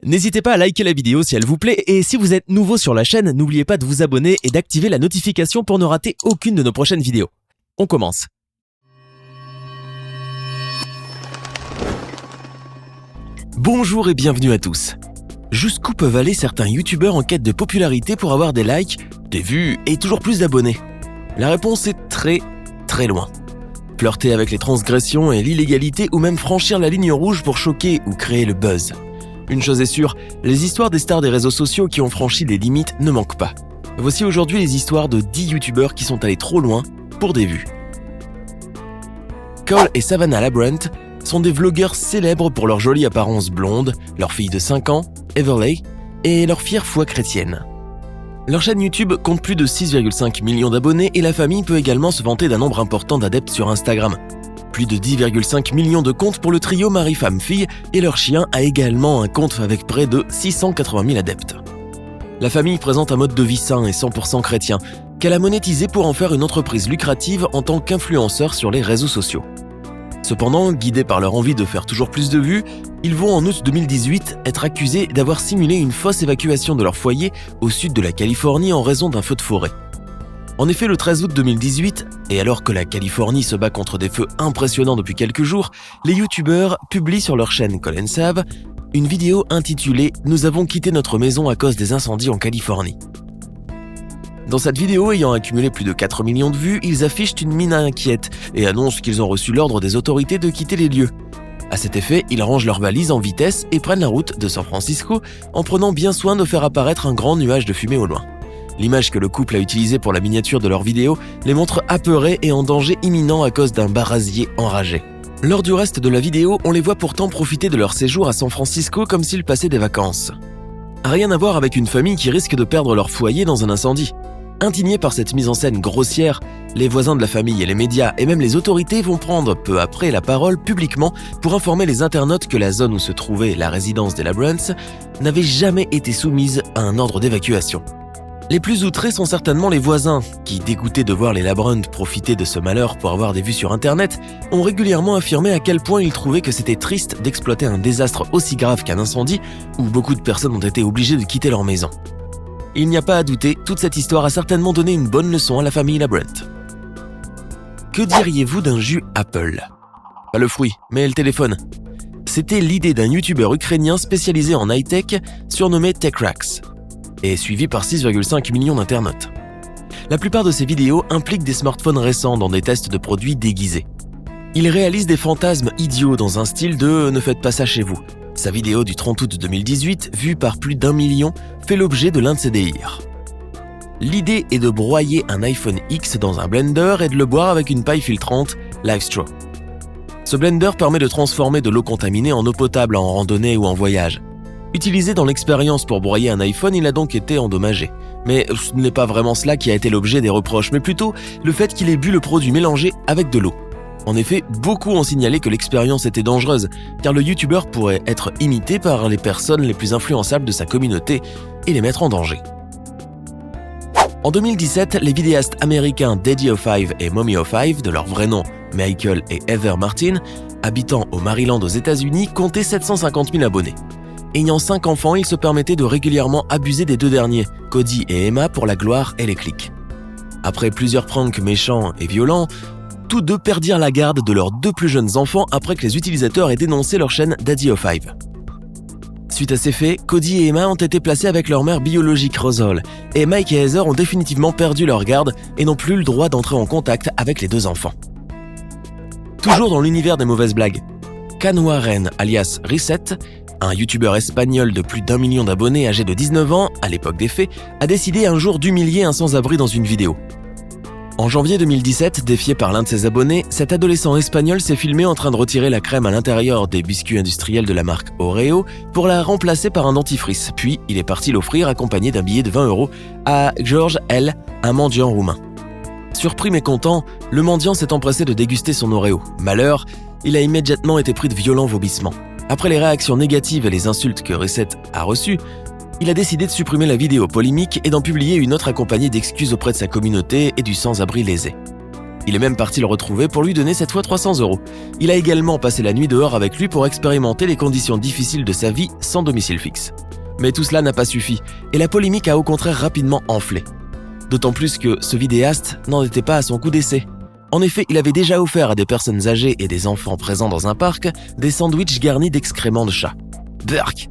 N'hésitez pas à liker la vidéo si elle vous plaît et si vous êtes nouveau sur la chaîne, n'oubliez pas de vous abonner et d'activer la notification pour ne rater aucune de nos prochaines vidéos. On commence. Bonjour et bienvenue à tous. Jusqu'où peuvent aller certains youtubeurs en quête de popularité pour avoir des likes, des vues et toujours plus d'abonnés? La réponse est très loin. Flirter avec les transgressions et l'illégalité ou même franchir la ligne rouge pour choquer ou créer le buzz. Une chose est sûre, les histoires des stars des réseaux sociaux qui ont franchi des limites ne manquent pas. Voici aujourd'hui les histoires de 10 youtubeurs qui sont allés trop loin pour des vues. Cole et Savannah Labrent sont des vlogueurs célèbres pour leur jolie apparence blonde, leur fille de 5 ans, Everley, et leur fière foi chrétienne. Leur chaîne YouTube compte plus de 6,5 millions d'abonnés et la famille peut également se vanter d'un nombre important d'adeptes sur Instagram. Plus de 10,5 millions de comptes pour le trio mari-femme-fille et leur chien a également un compte avec près de 680 000 adeptes. La famille présente un mode de vie sain et 100% chrétien qu'elle a monétisé pour en faire une entreprise lucrative en tant qu'influenceur sur les réseaux sociaux. Cependant, guidés par leur envie de faire toujours plus de vues, ils vont en août 2018 être accusés d'avoir simulé une fausse évacuation de leur foyer au sud de la Californie en raison d'un feu de forêt. En effet, le 13 août 2018, et alors que la Californie se bat contre des feux impressionnants depuis quelques jours, les youtubeurs publient sur leur chaîne Cole & Sav une vidéo intitulée « Nous avons quitté notre maison à cause des incendies en Californie ». Dans cette vidéo, ayant accumulé plus de 4 millions de vues, ils affichent une mine inquiète et annoncent qu'ils ont reçu l'ordre des autorités de quitter les lieux. À cet effet, ils rangent leurs valises en vitesse et prennent la route de San Francisco en prenant bien soin de faire apparaître un grand nuage de fumée au loin. L'image que le couple a utilisée pour la miniature de leur vidéo les montre apeurés et en danger imminent à cause d'un brasier enragé. Lors du reste de la vidéo, on les voit pourtant profiter de leur séjour à San Francisco comme s'ils passaient des vacances. Rien à voir avec une famille qui risque de perdre leur foyer dans un incendie. Indignés par cette mise en scène grossière, les voisins de la famille et les médias et même les autorités vont prendre peu après la parole publiquement pour informer les internautes que la zone où se trouvait la résidence des Labrents n'avait jamais été soumise à un ordre d'évacuation. Les plus outrés sont certainement les voisins, qui, dégoûtés de voir les Labrent profiter de ce malheur pour avoir des vues sur internet, ont régulièrement affirmé à quel point ils trouvaient que c'était triste d'exploiter un désastre aussi grave qu'un incendie, où beaucoup de personnes ont été obligées de quitter leur maison. Il n'y a pas à douter, toute cette histoire a certainement donné une bonne leçon à la famille Labrent. Que diriez-vous d'un jus Apple? Pas le fruit, mais le téléphone. C'était l'idée d'un youtubeur ukrainien spécialisé en high-tech, surnommé TechRax, et suivi par 6,5 millions d'internautes. La plupart de ces vidéos impliquent des smartphones récents dans des tests de produits déguisés. Il réalise des fantasmes idiots dans un style de « ne faites pas ça chez vous ». Sa vidéo du 30 août 2018, vue par plus d'1 million, fait l'objet de l'un de ses délires. L'idée est de broyer un iPhone X dans un blender et de le boire avec une paille filtrante LiveStraw. Ce blender permet de transformer de l'eau contaminée en eau potable en randonnée ou en voyage. Utilisé dans l'expérience pour broyer un iPhone, il a donc été endommagé. Mais ce n'est pas vraiment cela qui a été l'objet des reproches, mais plutôt le fait qu'il ait bu le produit mélangé avec de l'eau. En effet, beaucoup ont signalé que l'expérience était dangereuse, car le youtubeur pourrait être imité par les personnes les plus influençables de sa communauté et les mettre en danger. En 2017, les vidéastes américains Daddy05 et Mommy05, de leur vrai nom Michael et Heather Martin, habitant au Maryland aux États-Unis, comptaient 750 000 abonnés. Ayant 5 enfants, ils se permettaient de régulièrement abuser des deux derniers, Cody et Emma, pour la gloire et les clics. Après plusieurs pranks méchants et violents, tous deux perdirent la garde de leurs 2 plus jeunes enfants après que les utilisateurs aient dénoncé leur chaîne Daddy05. Suite à ces faits, Cody et Emma ont été placés avec leur mère biologique Rosal, et Mike et Heather ont définitivement perdu leur garde et n'ont plus le droit d'entrer en contact avec les 2 enfants. Toujours dans l'univers des mauvaises blagues, Can Warren alias Reset, un youtubeur espagnol de plus d'1 million d'abonnés âgé de 19 ans, à l'époque des faits, a décidé un jour d'humilier un sans-abri dans une vidéo. En janvier 2017, défié par l'un de ses abonnés, cet adolescent espagnol s'est filmé en train de retirer la crème à l'intérieur des biscuits industriels de la marque Oreo pour la remplacer par un dentifrice, puis il est parti l'offrir accompagné d'un billet de 20 € à George L., un mendiant roumain. Surpris mais content, le mendiant s'est empressé de déguster son Oreo. Malheur, il a immédiatement été pris de violents vomissements. Après les réactions négatives et les insultes que Reset a reçues, il a décidé de supprimer la vidéo polémique et d'en publier une autre accompagnée d'excuses auprès de sa communauté et du sans-abri lésé. Il est même parti le retrouver pour lui donner cette fois 300 €. Il a également passé la nuit dehors avec lui pour expérimenter les conditions difficiles de sa vie sans domicile fixe. Mais tout cela n'a pas suffi, et la polémique a au contraire rapidement enflé. D'autant plus que ce vidéaste n'en était pas à son coup d'essai. En effet, il avait déjà offert à des personnes âgées et des enfants présents dans un parc des sandwichs garnis d'excréments de chat. Burk!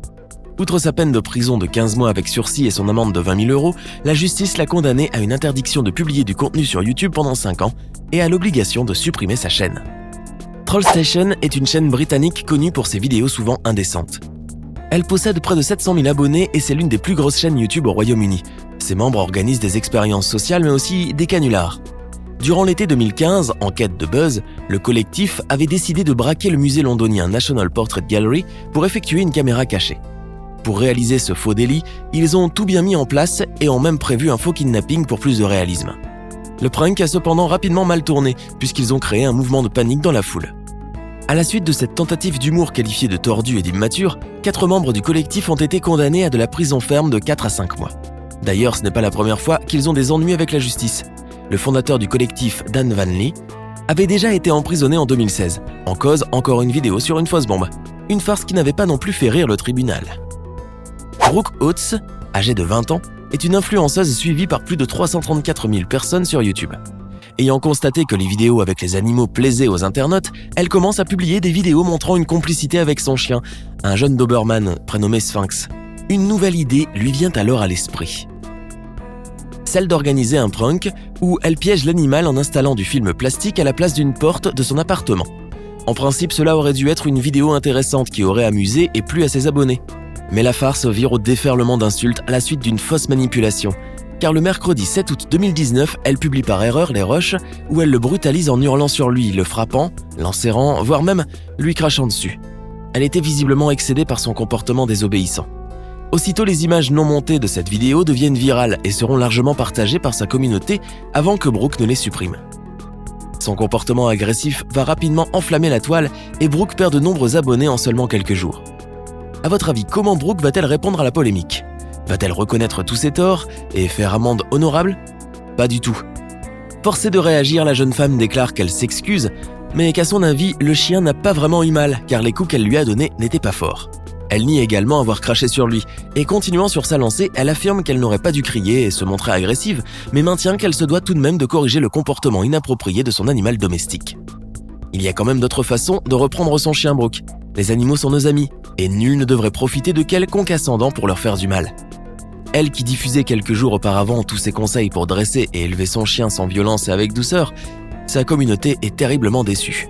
Outre sa peine de prison de 15 mois avec sursis et son amende de 20 000 €, la justice l'a condamné à une interdiction de publier du contenu sur YouTube pendant 5 ans et à l'obligation de supprimer sa chaîne. Trollstation est une chaîne britannique connue pour ses vidéos souvent indécentes. Elle possède près de 700 000 abonnés et c'est l'une des plus grosses chaînes YouTube au Royaume-Uni. Ses membres organisent des expériences sociales mais aussi des canulars. Durant l'été 2015, en quête de buzz, le collectif avait décidé de braquer le musée londonien National Portrait Gallery pour effectuer une caméra cachée. Pour réaliser ce faux délit, ils ont tout bien mis en place et ont même prévu un faux kidnapping pour plus de réalisme. Le prank a cependant rapidement mal tourné puisqu'ils ont créé un mouvement de panique dans la foule. À la suite de cette tentative d'humour qualifiée de tordue et d'immature, 4 membres du collectif ont été condamnés à de la prison ferme de 4 à 5 mois. D'ailleurs, ce n'est pas la première fois qu'ils ont des ennuis avec la justice. Le fondateur du collectif, Dan Van Lee, avait déjà été emprisonné en 2016, en cause encore une vidéo sur une fausse bombe. Une farce qui n'avait pas non plus fait rire le tribunal. Brooke Oates, âgée de 20 ans, est une influenceuse suivie par plus de 334 000 personnes sur YouTube. Ayant constaté que les vidéos avec les animaux plaisaient aux internautes, elle commence à publier des vidéos montrant une complicité avec son chien, un jeune Doberman prénommé Sphinx. Une nouvelle idée lui vient alors à l'esprit. Celle d'organiser un prank où elle piège l'animal en installant du film plastique à la place d'une porte de son appartement. En principe, cela aurait dû être une vidéo intéressante qui aurait amusé et plu à ses abonnés. Mais la farce vire au déferlement d'insultes à la suite d'une fausse manipulation. Car le mercredi 7 août 2019, elle publie par erreur les rushs où elle le brutalise en hurlant sur lui, le frappant, l'enserrant, voire même lui crachant dessus. Elle était visiblement excédée par son comportement désobéissant. Aussitôt, les images non montées de cette vidéo deviennent virales et seront largement partagées par sa communauté avant que Brooke ne les supprime. Son comportement agressif va rapidement enflammer la toile et Brooke perd de nombreux abonnés en seulement quelques jours. À votre avis, comment Brooke va-t-elle répondre à la polémique ? Va-t-elle reconnaître tous ses torts et faire amende honorable ? Pas du tout. Forcée de réagir, la jeune femme déclare qu'elle s'excuse, mais qu'à son avis, le chien n'a pas vraiment eu mal car les coups qu'elle lui a donnés n'étaient pas forts. Elle nie également avoir craché sur lui et continuant sur sa lancée, elle affirme qu'elle n'aurait pas dû crier et se montrer agressive, mais maintient qu'elle se doit tout de même de corriger le comportement inapproprié de son animal domestique. Il y a quand même d'autres façons de reprendre son chien Brooke. Les animaux sont nos amis et nul ne devrait profiter de quelconque ascendant pour leur faire du mal. Elle qui diffusait quelques jours auparavant tous ses conseils pour dresser et élever son chien sans violence et avec douceur, sa communauté est terriblement déçue.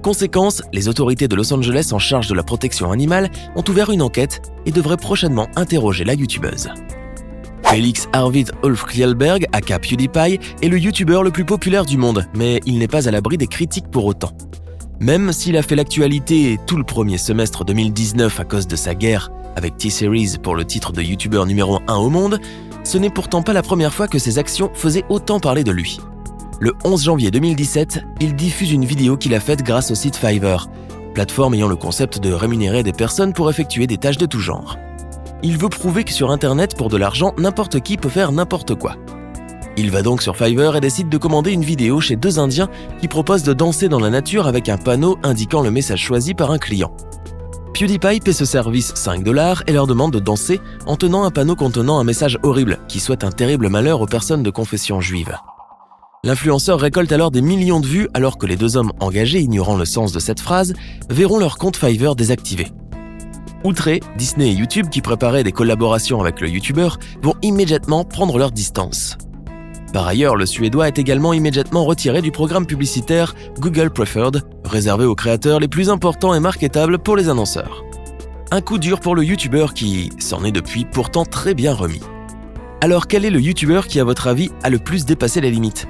Conséquence, les autorités de Los Angeles en charge de la protection animale ont ouvert une enquête et devraient prochainement interroger la youtubeuse. Felix Arvid Ulf-Kjellberg, aka PewDiePie, est le youtubeur le plus populaire du monde, mais il n'est pas à l'abri des critiques pour autant. Même s'il a fait l'actualité tout le premier semestre 2019 à cause de sa guerre avec T-Series pour le titre de youtubeur numéro 1 au monde, ce n'est pourtant pas la première fois que ses actions faisaient autant parler de lui. Le 11 janvier 2017, il diffuse une vidéo qu'il a faite grâce au site Fiverr, plateforme ayant le concept de rémunérer des personnes pour effectuer des tâches de tout genre. Il veut prouver que sur Internet, pour de l'argent, n'importe qui peut faire n'importe quoi. Il va donc sur Fiverr et décide de commander une vidéo chez 2 Indiens qui proposent de danser dans la nature avec un panneau indiquant le message choisi par un client. PewDiePie paie ce service 5 $ et leur demande de danser en tenant un panneau contenant un message horrible qui souhaite un terrible malheur aux personnes de confession juive. L'influenceur récolte alors des millions de vues alors que les 2 hommes engagés, ignorant le sens de cette phrase, verront leur compte Fiverr désactivé. Outrés, Disney et YouTube, qui préparaient des collaborations avec le youtubeur, vont immédiatement prendre leur distance. Par ailleurs, le Suédois est également immédiatement retiré du programme publicitaire Google Preferred, réservé aux créateurs les plus importants et marketables pour les annonceurs. Un coup dur pour le youtubeur qui s'en est depuis pourtant très bien remis. Alors quel est le youtubeur qui, à votre avis, a le plus dépassé les limites ?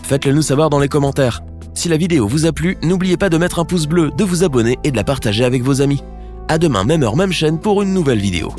Faites-le nous savoir dans les commentaires. Si la vidéo vous a plu, n'oubliez pas de mettre un pouce bleu, de vous abonner et de la partager avec vos amis. À demain, même heure, même chaîne pour une nouvelle vidéo.